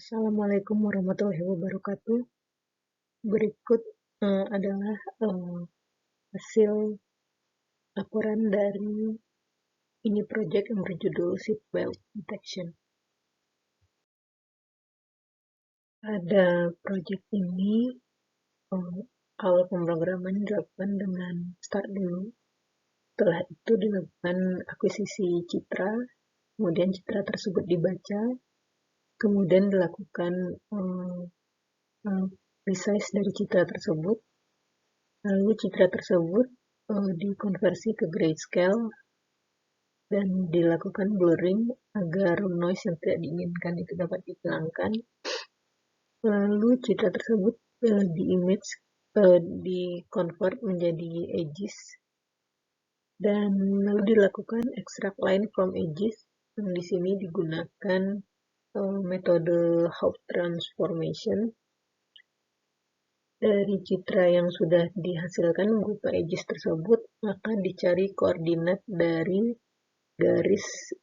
Assalamualaikum warahmatullahi wabarakatuh. Berikut adalah hasil laporan dari ini project yang berjudul Seatbelt Detection. Pada project ini, awal pemrograman dilakukan dengan start dulu. Setelah itu dilakukan akuisisi citra, kemudian citra tersebut dibaca, kemudian dilakukan resize dari citra tersebut. Lalu citra tersebut dikonversi ke grayscale dan dilakukan blurring agar noise yang tidak diinginkan itu dapat dihilangkan. Lalu citra tersebut di-convert menjadi edges dan lalu dilakukan extract line from edges. Yang di sini digunakan metode Hauff transformation. Dari citra yang sudah dihasilkan berupa edges tersebut, maka dicari koordinat dari garis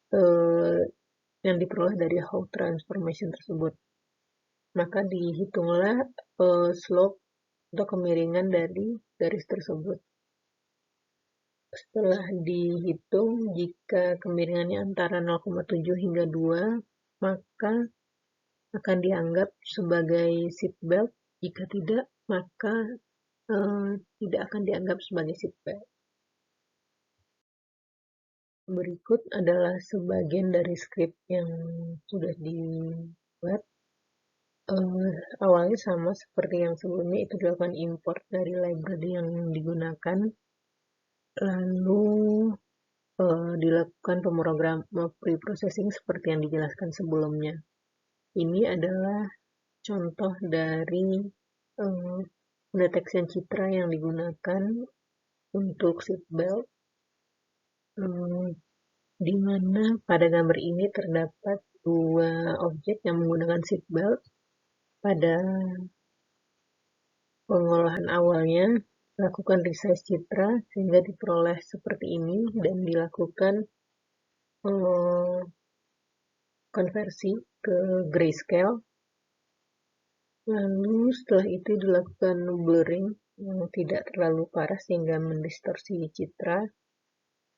yang diperoleh dari Hauff transformation tersebut. Maka dihitunglah slope atau kemiringan dari garis tersebut. Setelah dihitung, jika kemiringannya antara 0,7 hingga 2, maka akan dianggap sebagai seatbelt. Jika tidak, maka tidak akan dianggap sebagai seatbelt. Berikut adalah sebagian dari skrip yang sudah dibuat. Awalnya sama seperti yang sebelumnya, itu dilakukan import dari library yang digunakan, lalu dilakukan pre-processing seperti yang dijelaskan sebelumnya. Ini adalah contoh dari pendeteksian citra yang digunakan untuk seatbelt, di mana pada gambar ini terdapat dua objek yang menggunakan seatbelt. Pada pengolahan awalnya, lakukan resize citra sehingga diperoleh seperti ini dan dilakukan konversi ke grayscale. Lalu setelah itu dilakukan blurring yang tidak terlalu parah sehingga mendistorsi citra.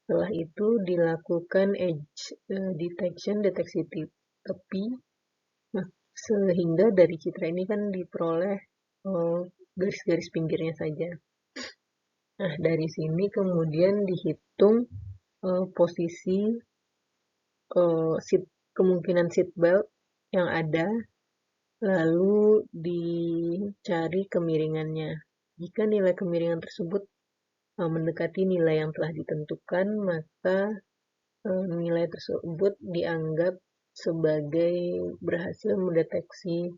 Setelah itu dilakukan edge detection, deteksi tepi, sehingga dari citra ini kan diperoleh garis-garis pinggirnya saja. Nah, dari sini kemudian dihitung posisi kemungkinan seatbelt yang ada, lalu dicari kemiringannya. Jika nilai kemiringan tersebut mendekati nilai yang telah ditentukan, maka nilai tersebut dianggap sebagai berhasil mendeteksi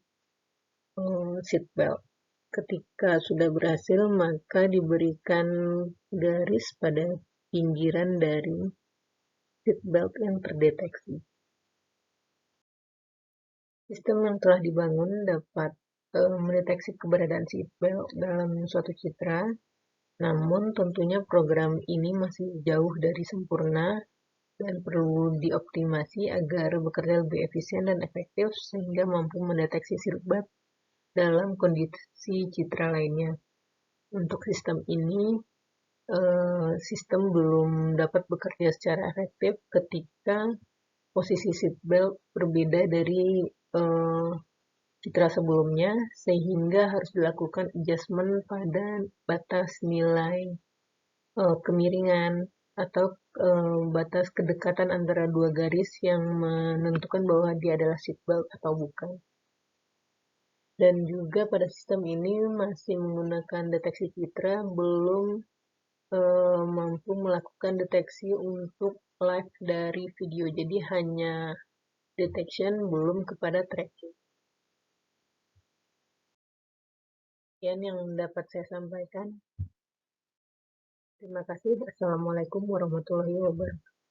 seatbelt. Ketika sudah berhasil, maka diberikan garis pada pinggiran dari seatbelt yang terdeteksi. Sistem yang telah dibangun dapat mendeteksi keberadaan seatbelt dalam suatu citra, namun tentunya program ini masih jauh dari sempurna dan perlu dioptimasi agar bekerja lebih efisien dan efektif sehingga mampu mendeteksi seatbelt dalam kondisi citra lainnya. Untuk sistem ini, sistem belum dapat bekerja secara efektif ketika posisi seatbelt berbeda dari citra sebelumnya, sehingga harus dilakukan adjustment pada batas nilai kemiringan atau batas kedekatan antara dua garis yang menentukan bahwa dia adalah seatbelt atau bukan. Dan juga pada sistem ini masih menggunakan deteksi citra, belum mampu melakukan deteksi untuk live dari video. Jadi hanya detection, belum kepada tracking. Sekian yang dapat saya sampaikan. Terima kasih. Assalamualaikum warahmatullahi wabarakatuh.